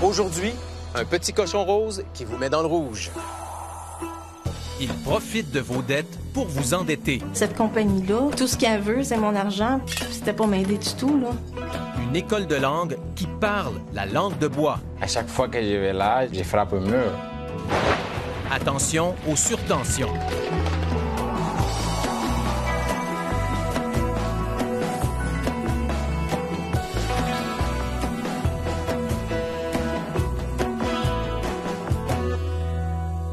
Aujourd'hui, un petit cochon rose qui vous met dans le rouge. Il profite de vos dettes pour vous endetter. Cette compagnie-là, tout ce qu'elle veut, c'est mon argent. C'était pas m'aider du tout, là. Une école de langue qui parle la langue de bois. À chaque fois que je vais là, je frappe un mur. Attention aux surtensions.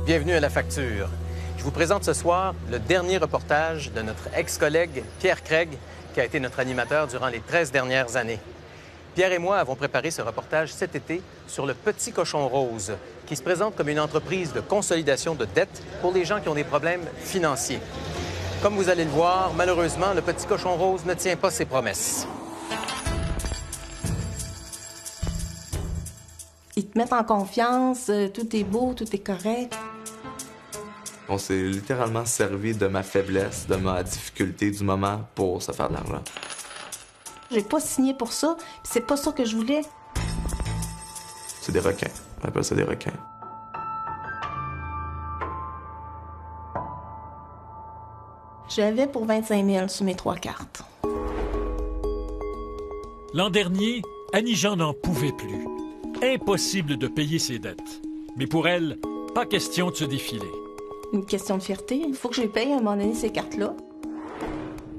Bienvenue à La Facture. Je vous présente ce soir le dernier reportage de notre ex-collègue Pierre Craig, qui a été notre animateur durant les 13 dernières années. Pierre et moi avons préparé ce reportage cet été sur le Petit Cochon Rose, qui se présente comme une entreprise de consolidation de dettes pour les gens qui ont des problèmes financiers. Comme vous allez le voir, malheureusement, le Petit Cochon Rose ne tient pas ses promesses. Ils te mettent en confiance, tout est beau, tout est correct. On s'est littéralement servi de ma faiblesse, de ma difficulté du moment pour se faire de l'argent. J'ai pas signé pour ça, puis c'est pas ça que je voulais. C'est des requins. On appelle ça des requins. J'avais pour 25 000 sur mes 3 cartes. L'an dernier, Annie-Jean n'en pouvait plus. Impossible de payer ses dettes. Mais pour elle, pas question de se défiler. Une question de fierté. Il faut que je les paye à un moment donné, ces cartes-là.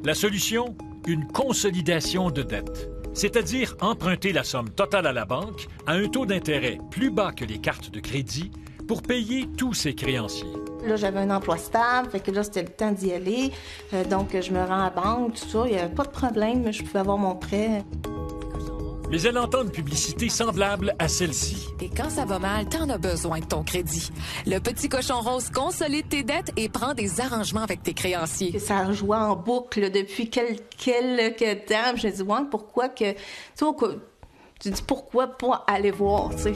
La solution? Une consolidation de dettes. C'est-à-dire emprunter la somme totale à la banque à un taux d'intérêt plus bas que les cartes de crédit pour payer tous ses créanciers. Là, j'avais un emploi stable, fait que là, c'était le temps d'y aller. Donc, je me rends à la banque, tout ça. Il n'y avait pas de problème, je pouvais avoir mon prêt. Mais elle entend une publicité semblable à celle-ci. Et quand ça va mal, t'en as besoin de ton crédit. Le Petit Cochon Rose consolide tes dettes et prend des arrangements avec tes créanciers. Ça a joué en boucle là, depuis quelques temps. Je me dis, ouais, pourquoi que... Tu dis, pourquoi pas aller voir, tu sais.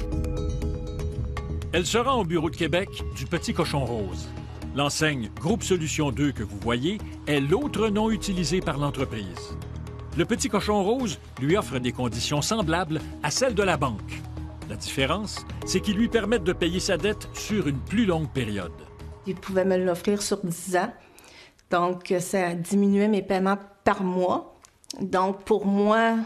Elle se rend au bureau de Québec du Petit Cochon Rose. L'enseigne Groupe Solution 2 que vous voyez est l'autre nom utilisé par l'entreprise. Le Petit Cochon Rose lui offre des conditions semblables à celles de la banque. La différence, c'est qu'ils lui permettent de payer sa dette sur une plus longue période. Ils pouvaient me l'offrir sur 10 ans. Donc, ça diminuait mes paiements par mois. Donc, pour moi,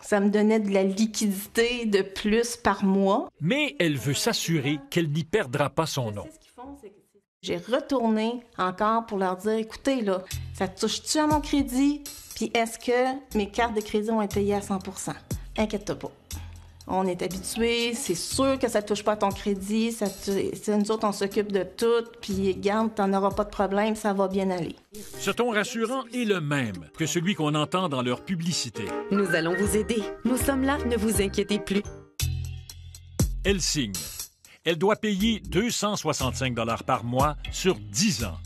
ça me donnait de la liquidité de plus par mois. Mais elle veut s'assurer qu'elle n'y perdra pas son nom. J'ai retourné encore pour leur dire, écoutez, là, ça touche-tu à mon crédit? Puis est-ce que mes cartes de crédit ont été payées à 100 %? Inquiète-toi pas. On est habitués, c'est sûr que ça touche pas à ton crédit, nous autres, on s'occupe de tout, puis garde, t'en auras pas de problème, ça va bien aller. Ce ton rassurant est le même que celui qu'on entend dans leur publicité. Nous allons vous aider. Nous sommes là, ne vous inquiétez plus. Elle signe. Elle doit payer 265 $ par mois sur 10 ans.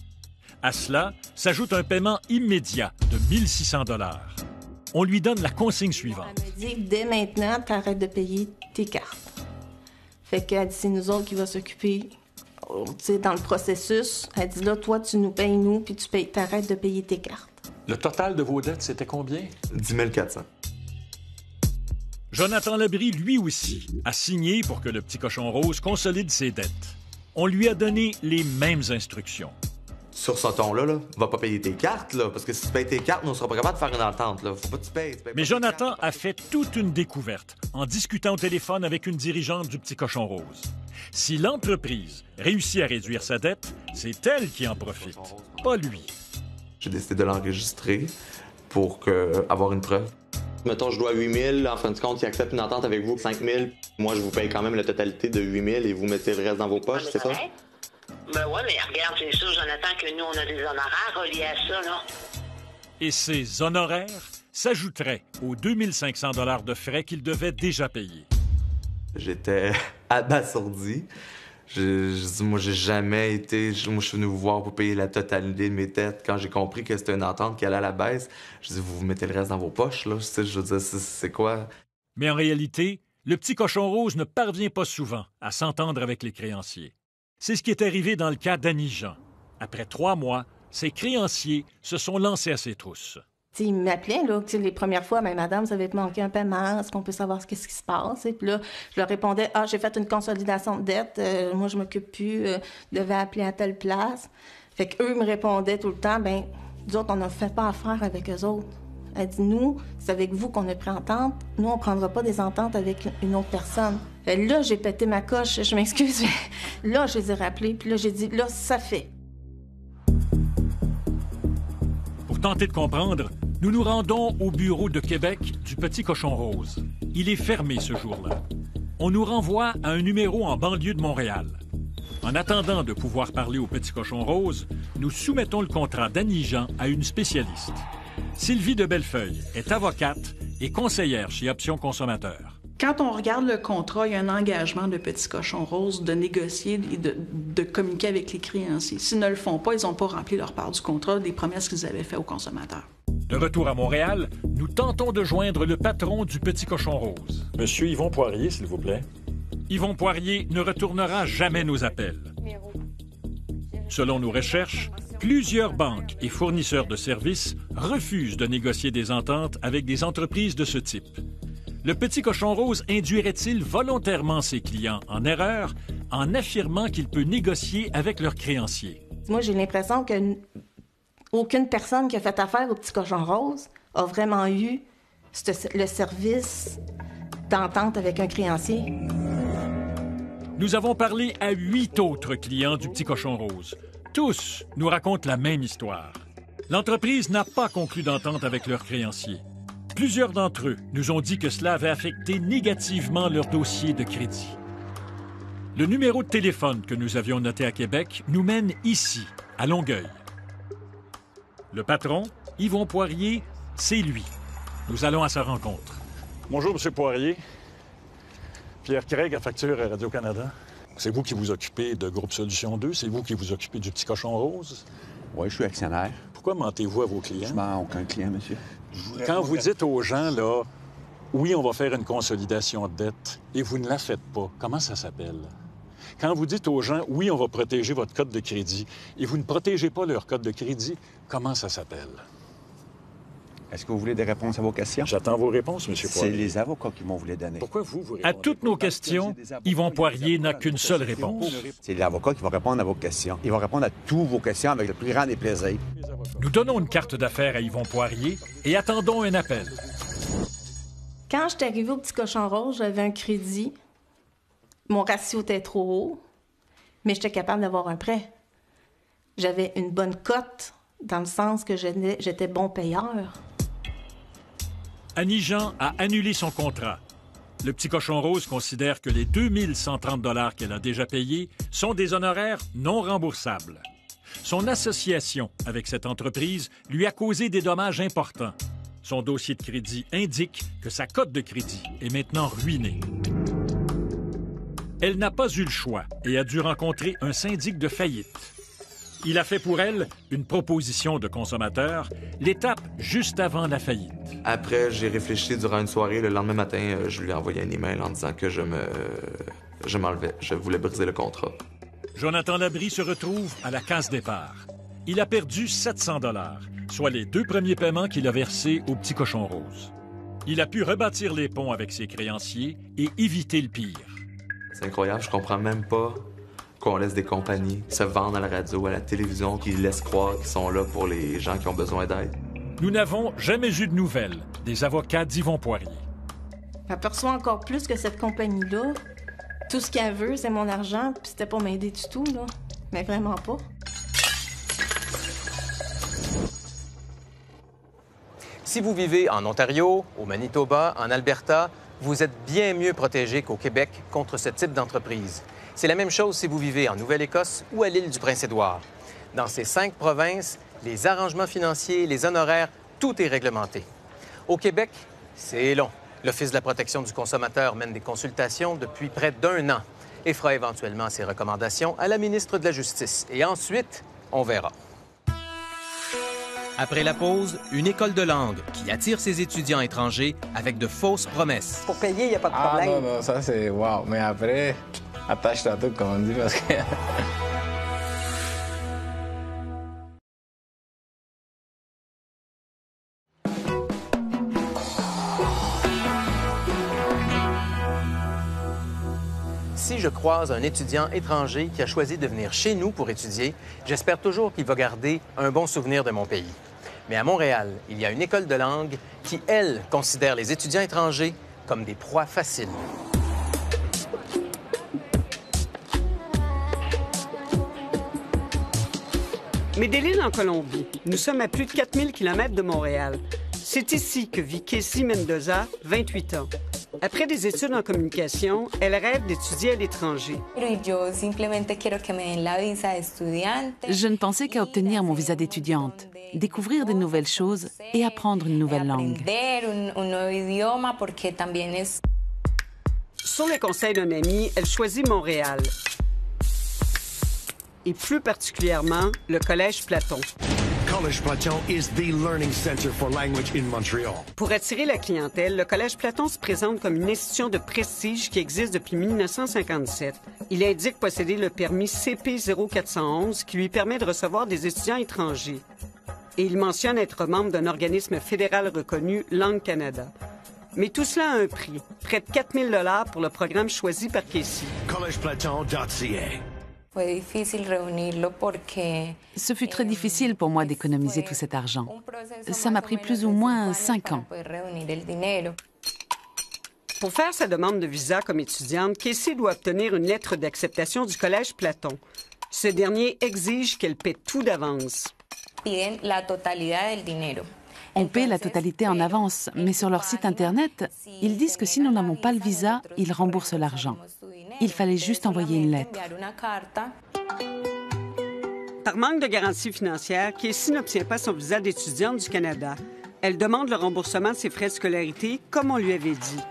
À cela s'ajoute un paiement immédiat de 1 600 $. On lui donne la consigne suivante. Elle me dit, dès maintenant, t'arrêtes de payer tes cartes. Fait qu'elle dit, c'est nous autres qui va s'occuper, tu sais, dans le processus. Elle dit, là, toi, tu nous payes, nous, puis t'arrêtes de payer tes cartes. Le total de vos dettes, c'était combien? 10 400. Jonathan Labrie, lui aussi, a signé pour que le Petit Cochon Rose consolide ses dettes. On lui a donné les mêmes instructions. Sur ce ton-là, va pas payer tes cartes, là, parce que si tu payes tes cartes, nous, on sera pas capable de faire une entente. Là. Faut pas que tu payes. Mais Jonathan a fait toute une découverte en discutant au téléphone avec une dirigeante du Petit Cochon Rose. Si l'entreprise réussit à réduire sa dette, c'est elle qui en profite, pas lui. J'ai décidé de l'enregistrer pour avoir une preuve. Mettons, je dois 8 000. En fin de compte, il accepte une entente avec vous, 5 000. Moi, je vous paye quand même la totalité de 8 000 et vous mettez le reste dans vos poches, c'est ça? Ben ouais, mais regarde, c'est sûr, Jonathan, que nous, on a des honoraires reliés à ça, là. Et ces honoraires s'ajouteraient aux 2 500 $ de frais qu'il devait déjà payer. J'étais abasourdi. Moi, j'ai jamais été... Moi, je suis venu vous voir pour payer la totalité de mes dettes. Quand j'ai compris que c'était une entente qui allait à la baisse, je dis, vous mettez le reste dans vos poches, là. Je veux dire, c'est quoi? Mais en réalité, le Petit Cochon Rose ne parvient pas souvent à s'entendre avec les créanciers. C'est ce qui est arrivé dans le cas d'Annie-Jean. Après 3 mois, ses créanciers se sont lancés à ses trousses. il m'appelait, là, les premières fois, mais madame, ça avait manqué un paiement, est-ce qu'on peut savoir qu'est-ce qui se passe? Et puis là, je leur répondais, j'ai fait une consolidation de dette, moi, je m'occupe plus, devais appeler à telle place. Fait qu'eux me répondaient tout le temps, ben, nous autres, on ne fait pas affaire avec eux autres. Elle dit, nous, c'est avec vous qu'on a pris entente, nous, on prendra pas des ententes avec une autre personne. Fait là, j'ai pété ma coche, je m'excuse, mais là, je les ai rappelés, puis là, j'ai dit, là, ça fait. Pour tenter de comprendre, nous nous rendons au bureau de Québec du Petit Cochon Rose. Il est fermé ce jour-là. On nous renvoie à un numéro en banlieue de Montréal. En attendant de pouvoir parler au Petit Cochon Rose, nous soumettons le contrat d'Annie Jean à une spécialiste. Sylvie de Bellefeuille est avocate et conseillère chez Options Consommateurs. Quand on regarde le contrat, il y a un engagement de Petit Cochon Rose de négocier et de communiquer avec les créanciers. S'ils ne le font pas, ils n'ont pas rempli leur part du contrat, des promesses qu'ils avaient faites aux consommateurs. De retour à Montréal, nous tentons de joindre le patron du Petit Cochon Rose. Monsieur Yvon Poirier, s'il vous plaît. Yvon Poirier ne retournera jamais nos appels. Selon nos recherches, plusieurs banques et fournisseurs de services refusent de négocier des ententes avec des entreprises de ce type. Le Petit Cochon Rose induirait-il volontairement ses clients en erreur en affirmant qu'il peut négocier avec leurs créanciers? Moi, j'ai l'impression qu'aucune personne qui a fait affaire au Petit Cochon Rose a vraiment eu le service d'entente avec un créancier. Nous avons parlé à 8 autres clients du Petit Cochon Rose. Tous nous racontent la même histoire. L'entreprise n'a pas conclu d'entente avec leurs créanciers. Plusieurs d'entre eux nous ont dit que cela avait affecté négativement leur dossier de crédit. Le numéro de téléphone que nous avions noté à Québec nous mène ici, à Longueuil. Le patron, Yvon Poirier, c'est lui. Nous allons à sa rencontre. Bonjour, M. Poirier. Pierre Craig, à Facture Radio-Canada. C'est vous qui vous occupez de Groupe Solution 2? C'est vous qui vous occupez du Petit Cochon Rose? Oui, je suis actionnaire. Pourquoi mentez-vous à vos clients? Je mens aucun client, monsieur. Quand vous dites aux gens, là, oui, on va faire une consolidation de dette, et vous ne la faites pas, comment ça s'appelle? Quand vous dites aux gens, oui, on va protéger votre code de crédit, et vous ne protégez pas leur code de crédit, comment ça s'appelle? Est-ce que vous voulez des réponses à vos questions? J'attends vos réponses, M. Poirier. C'est les avocats qui m'ont voulu donner. Pourquoi vous répondez? À toutes nos questions, Yvon Poirier n'a qu'une seule réponse. C'est l'avocat qui va répondre à vos questions. Il va répondre à toutes vos questions avec le plus grand des plaisirs. Nous donnons une carte d'affaires à Yvon Poirier et attendons un appel. Quand je suis arrivée au Petit Cochon Rose, j'avais un crédit. Mon ratio était trop haut, mais j'étais capable d'avoir un prêt. J'avais une bonne cote, dans le sens que j'étais bon payeur. Annie Jean a annulé son contrat. Le Petit Cochon Rose considère que les 2130 $ qu'elle a déjà payés sont des honoraires non remboursables. Son association avec cette entreprise lui a causé des dommages importants. Son dossier de crédit indique que sa cote de crédit est maintenant ruinée. Elle n'a pas eu le choix et a dû rencontrer un syndic de faillite. Il a fait pour elle une proposition de consommateur, l'étape juste avant la faillite. Après, j'ai réfléchi durant une soirée. Le lendemain matin, je lui ai envoyé un email en disant que je m'enlevais. Je voulais briser le contrat. Jonathan Labrie se retrouve à la case départ. Il a perdu 700 $, soit les 2 premiers paiements qu'il a versés au Petit Cochon Rose. Il a pu rebâtir les ponts avec ses créanciers et éviter le pire. C'est incroyable, je comprends même pas qu'on laisse des compagnies se vendre à la radio, à la télévision, qui laissent croire qu'ils sont là pour les gens qui ont besoin d'aide. Nous n'avons jamais eu de nouvelles des avocats d'Yvon Poirier. J'aperçois encore plus que cette compagnie-là, tout ce qu'elle veut, c'est mon argent, puis c'était pas m'aider du tout, là. Mais vraiment pas. Si vous vivez en Ontario, au Manitoba, en Alberta, vous êtes bien mieux protégé qu'au Québec contre ce type d'entreprise. C'est la même chose si vous vivez en Nouvelle-Écosse ou à l'île du Prince-Édouard. Dans ces 5 provinces, les arrangements financiers, les honoraires, tout est réglementé. Au Québec, c'est long. L'Office de la protection du consommateur mène des consultations depuis près d'1 an et fera éventuellement ses recommandations à la ministre de la Justice. Et ensuite, on verra. Après la pause, une école de langue qui attire ses étudiants étrangers avec de fausses promesses. Pour payer, il n'y a pas de problème. Ah non, ça c'est wow. Mais après, attache-toi à tout, comme on dit, parce que... Si je croise un étudiant étranger qui a choisi de venir chez nous pour étudier, j'espère toujours qu'il va garder un bon souvenir de mon pays. Mais à Montréal, il y a une école de langue qui, elle, considère les étudiants étrangers comme des proies faciles. Medellín, en Colombie. Nous sommes à plus de 4000 km de Montréal. C'est ici que vit Casey Mendoza, 28 ans. Après des études en communication, elle rêve d'étudier à l'étranger. Je ne pensais qu'à obtenir mon visa d'étudiante, découvrir de nouvelles choses et apprendre une nouvelle langue. Sur le conseil d'un ami, elle choisit Montréal. Et plus particulièrement, le Collège Platon. Collège Platon is the learning center for language in Montreal. Pour attirer la clientèle, le Collège Platon se présente comme une institution de prestige qui existe depuis 1957. Il indique posséder le permis CP0411 qui lui permet de recevoir des étudiants étrangers. Et il mentionne être membre d'un organisme fédéral reconnu, Langue Canada. Mais tout cela a un prix, près de 4 000 $ pour le programme choisi par Casey. collegeplaton.ca. Ce fut très difficile pour moi d'économiser tout cet argent. Ça m'a pris plus ou moins 5 ans. Pour faire sa demande de visa comme étudiante, Casey doit obtenir une lettre d'acceptation du Collège Platon. Ce dernier exige qu'elle paie tout d'avance. On paie la totalité en avance, mais sur leur site Internet, ils disent que si nous n'avons pas le visa, ils remboursent l'argent. Il fallait juste envoyer une lettre. Par manque de garantie financière, Casey n'obtient pas son visa d'étudiante du Canada. Elle demande le remboursement de ses frais de scolarité, comme on lui avait dit.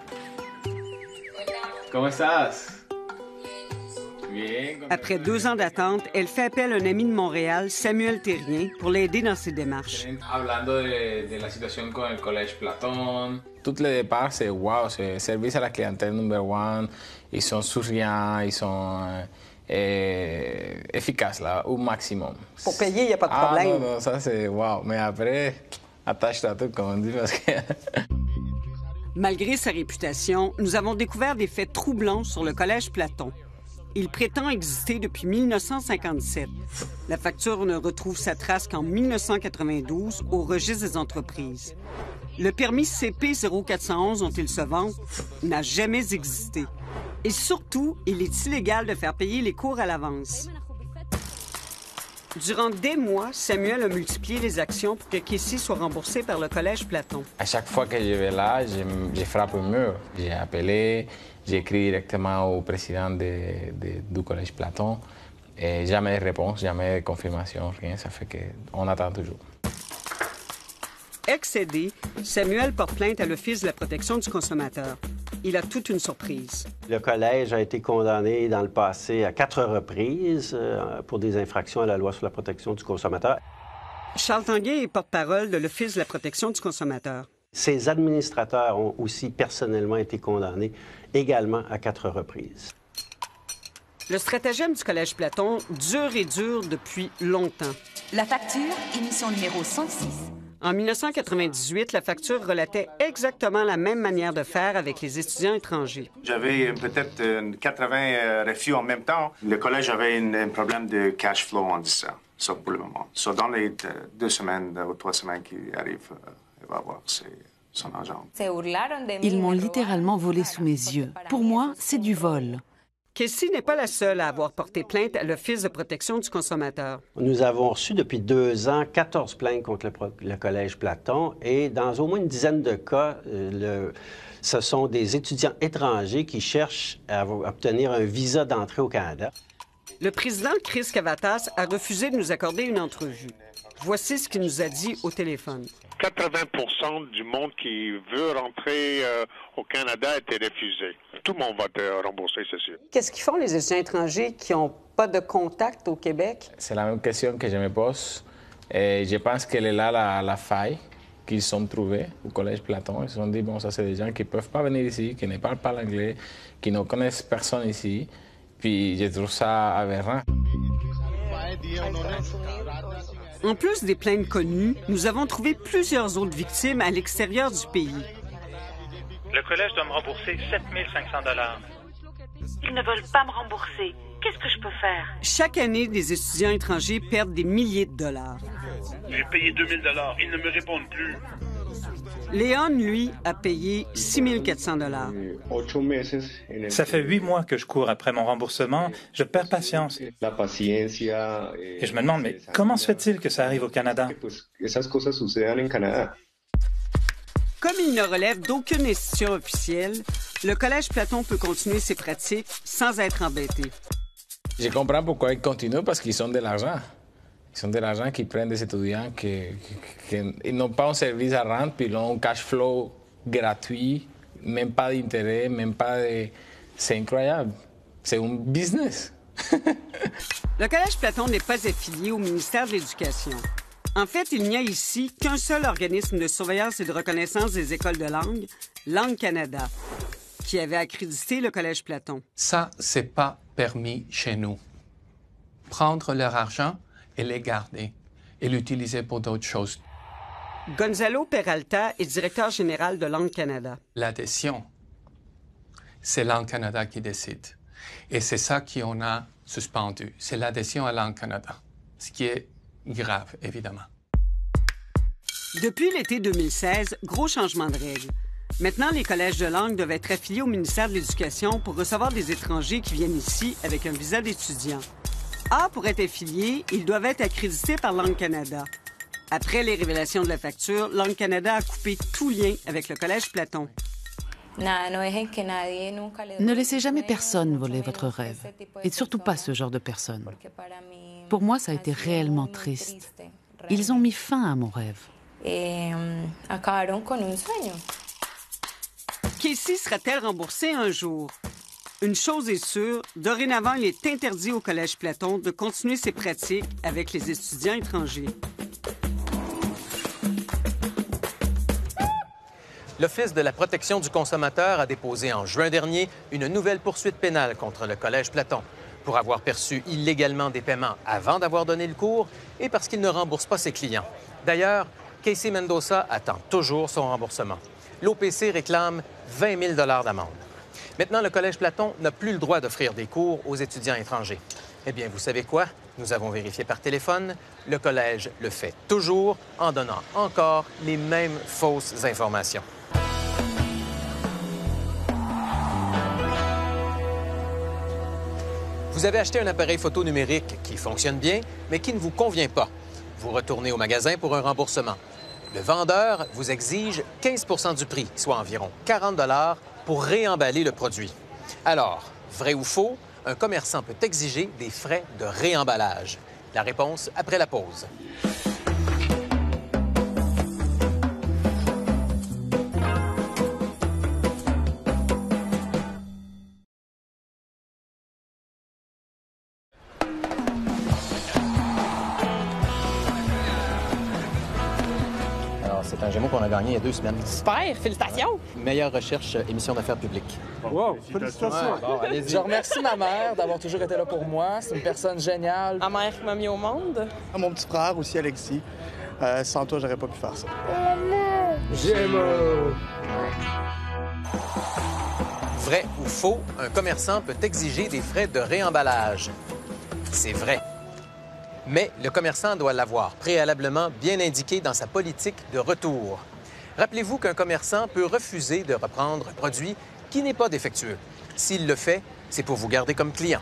¿Cómo estás? Après 2 ans d'attente, elle fait appel à un ami de Montréal, Samuel Terrien, pour l'aider dans ses démarches. Hablando de la situación con el Collège Platon. Tout le départ, c'est wow, c'est service à la clientèle number one. Ils sont souriants, ils sont efficaces là, au maximum. Pour payer, il n'y a pas de problème. Non, ça c'est wow. Mais après, attache-toi tout, comme on dit, parce que... Malgré sa réputation, nous avons découvert des faits troublants sur le Collège Platon. Il prétend exister depuis 1957. La facture ne retrouve sa trace qu'en 1992 au registre des entreprises. Le permis CP0411 dont il se vante n'a jamais existé. Et surtout, il est illégal de faire payer les cours à l'avance. Durant des mois, Samuel a multiplié les actions pour que Casey soit remboursée par le Collège Platon. À chaque fois que je vais là, je frappe au mur. J'ai appelé, j'ai écrit directement au président du Collège Platon. Et jamais de réponse, jamais de confirmation, rien. Ça fait qu'on attend toujours. Excédé, Samuel porte plainte à l'Office de la protection du consommateur. Il a toute une surprise. Le collège a été condamné dans le passé à 4 reprises pour des infractions à la loi sur la protection du consommateur. Charles Tanguay est porte-parole de l'Office de la protection du consommateur. Ses administrateurs ont aussi personnellement été condamnés également à 4 reprises. Le stratagème du Collège Platon dure et dure depuis longtemps. La facture, émission numéro 106. En 1998, la facture relatait exactement la même manière de faire avec les étudiants étrangers. J'avais peut-être 80 refus en même temps. Le collège avait un problème de cash flow en disant ça pour le moment. So, dans les 2 semaines ou 3 semaines qui arrivent, il va avoir son argent. Ils m'ont littéralement volé sous mes yeux. Pour moi, c'est du vol. Casey n'est pas la seule à avoir porté plainte à l'Office de protection du consommateur. Nous avons reçu depuis 2 ans 14 plaintes contre le Collège Platon et dans au moins une dizaine de cas, ce sont des étudiants étrangers qui cherchent à obtenir un visa d'entrée au Canada. Le président Chris Cavatas a refusé de nous accorder une entrevue. Voici ce qu'il nous a dit au téléphone. 80% du monde qui veut rentrer au Canada a été refusé. Tout le monde va te rembourser, c'est sûr. Qu'est-ce qu'ils font, les étudiants étrangers qui n'ont pas de contact au Québec? C'est la même question que je me pose. Et je pense qu'elle est là la faille qu'ils ont trouvée au Collège Platon. Ils se sont dit, bon, ça, c'est des gens qui ne peuvent pas venir ici, qui ne parlent pas l'anglais, qui ne connaissent personne ici. Puis je trouve ça aberrant. En plus des plaintes connues, nous avons trouvé plusieurs autres victimes à l'extérieur du pays. Le collège doit me rembourser 7 500 $. ne veulent pas me rembourser. Qu'est-ce que je peux faire? Chaque année, des étudiants étrangers perdent des milliers de dollars. J'ai payé 2000 $. Ils ne me répondent plus. Léon, lui, a payé 6400 $. Ça fait 8 mois que je cours après mon remboursement. Je perds patience. Et je me demande, mais comment se fait-il que ça arrive au Canada? Comme il ne relève d'aucune institution officielle, le Collège Platon peut continuer ses pratiques sans être embêté. Je comprends pourquoi ils continuent, parce qu'ils ont de l'argent. Ils ont de l'argent qu'ils prennent des étudiants qui n'ont pas un service à rendre, puis ils ont un cash flow gratuit, même pas d'intérêt, même pas de... C'est incroyable. C'est un business. Le Collège Platon n'est pas affilié au ministère de l'Éducation. En fait, il n'y a ici qu'un seul organisme de surveillance et de reconnaissance des écoles de langue, Langue Canada, qui avait accrédité le Collège Platon. Ça, c'est pas permis chez nous. Prendre leur argent et les garder et l'utiliser pour d'autres choses. Gonzalo Peralta est directeur général de Langue Canada. L'adhésion, c'est Langue Canada qui décide. Et c'est ça qu'on a suspendu. C'est l'adhésion à Langue Canada, ce qui est grave, évidemment. Depuis l'été 2016, gros changement de règles. Maintenant, les collèges de langue doivent être affiliés au ministère de l'Éducation pour recevoir des étrangers qui viennent ici avec un visa d'étudiant. Or, pour être affiliés, ils doivent être accrédités par Langue Canada. Après les révélations de la facture, Langue Canada a coupé tout lien avec le Collège Platon. Ne laissez jamais personne voler votre rêve. Et surtout pas ce genre de personnes. Pour moi, ça a été réellement triste. Ils ont mis fin à mon rêve. Casey sera-t-elle remboursée un jour? Une chose est sûre, dorénavant, il est interdit au Collège Platon de continuer ses pratiques avec les étudiants étrangers. L'Office de la protection du consommateur a déposé en juin dernier une nouvelle poursuite pénale contre le Collège Platon pour avoir perçu illégalement des paiements avant d'avoir donné le cours et parce qu'il ne rembourse pas ses clients. D'ailleurs, Casey Mendoza attend toujours son remboursement. L'OPC réclame 20 000 $ d'amende. Maintenant, le Collège Platon n'a plus le droit d'offrir des cours aux étudiants étrangers. Eh bien, vous savez quoi? Nous avons vérifié par téléphone. Le Collège le fait toujours en donnant encore les mêmes fausses informations. Vous avez acheté un appareil photo numérique qui fonctionne bien, mais qui ne vous convient pas. Vous retournez au magasin pour un remboursement. Le vendeur vous exige 15 % du prix, soit environ 40 $ pour réemballer le produit. Alors, vrai ou faux, un commerçant peut exiger des frais de réemballage. La réponse après la pause. C'est un Gémeaux qu'on a gagné il y a 2 semaines. Super! Félicitations! Meilleure recherche émission d'affaires publiques. Wow! Félicitations! Ouais, bon, allez-y. Je remercie ma mère d'avoir toujours été là pour moi. C'est une personne géniale. Ma mère qui m'a mis au monde. Mon petit frère aussi, Alexis. Sans toi, j'aurais pas pu faire ça. Gémeaux! Vrai ou faux, un commerçant peut exiger des frais de réemballage. C'est vrai. Mais le commerçant doit l'avoir préalablement bien indiqué dans sa politique de retour. Rappelez-vous qu'un commerçant peut refuser de reprendre un produit qui n'est pas défectueux. S'il le fait, c'est pour vous garder comme client.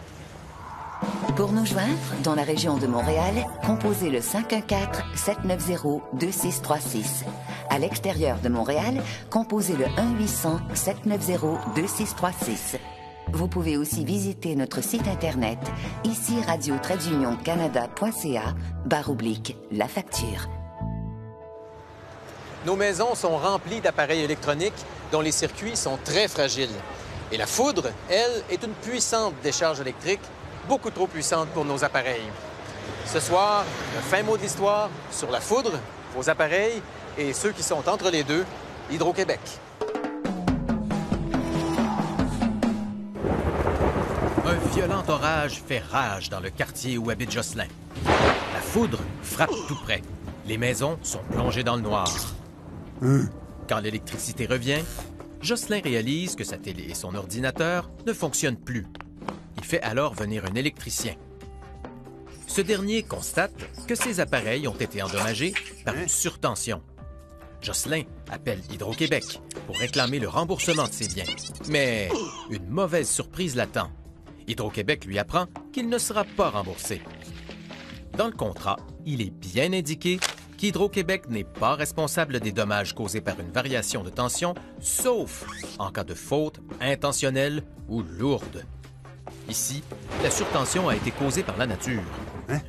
Pour nous joindre, dans la région de Montréal, composez le 514-790-2636. À l'extérieur de Montréal, composez le 1-800-790-2636. Vous pouvez aussi visiter notre site Internet, ici radio-canada.ca/la facture. Nos maisons sont remplies d'appareils électroniques dont les circuits sont très fragiles. Et la foudre, elle, est une puissante décharge électrique, beaucoup trop puissante pour nos appareils. Ce soir, le fin mot de l'histoire sur la foudre, vos appareils et ceux qui sont entre les deux, Hydro-Québec. Un violent orage fait rage dans le quartier où habite Jocelyn. La foudre frappe tout près. Les maisons sont plongées dans le noir. Quand l'électricité revient, Jocelyn réalise que sa télé et son ordinateur ne fonctionnent plus. Il fait alors venir un électricien. Ce dernier constate que ses appareils ont été endommagés par une surtension. Jocelyn appelle Hydro-Québec pour réclamer le remboursement de ses biens. Mais une mauvaise surprise l'attend. Hydro-Québec lui apprend qu'il ne sera pas remboursé. Dans le contrat, il est bien indiqué qu'Hydro-Québec n'est pas responsable des dommages causés par une variation de tension, sauf en cas de faute intentionnelle ou lourde. Ici, la surtension a été causée par la nature.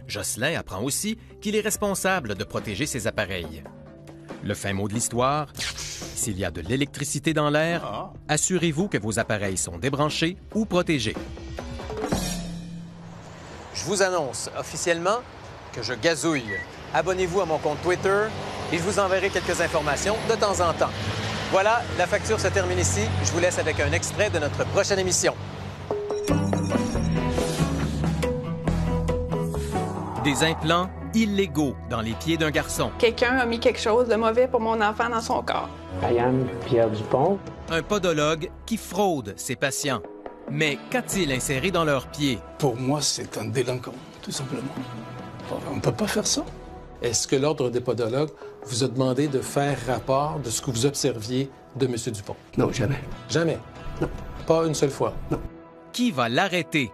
Jocelyn apprend aussi qu'il est responsable de protéger ses appareils. Le fin mot de l'histoire, s'il y a de l'électricité dans l'air, assurez-vous que vos appareils sont débranchés ou protégés. Je vous annonce officiellement que je gazouille. Abonnez-vous à mon compte Twitter et je vous enverrai quelques informations de temps en temps. Voilà, la facture se termine ici. Je vous laisse avec un extrait de notre prochaine émission. Des implants illégaux dans les pieds d'un garçon. Quelqu'un a mis quelque chose de mauvais pour mon enfant dans son corps. Ryan Pierre Dupont. Un podologue qui fraude ses patients. Mais qu'a-t-il inséré dans leurs pieds? Pour moi, c'est un délinquant, tout simplement. On ne peut pas faire ça. Est-ce que l'Ordre des podologues vous a demandé de faire rapport de ce que vous observiez de M. Dupont? Non, jamais. Jamais? Non. Pas une seule fois? Non. Qui va l'arrêter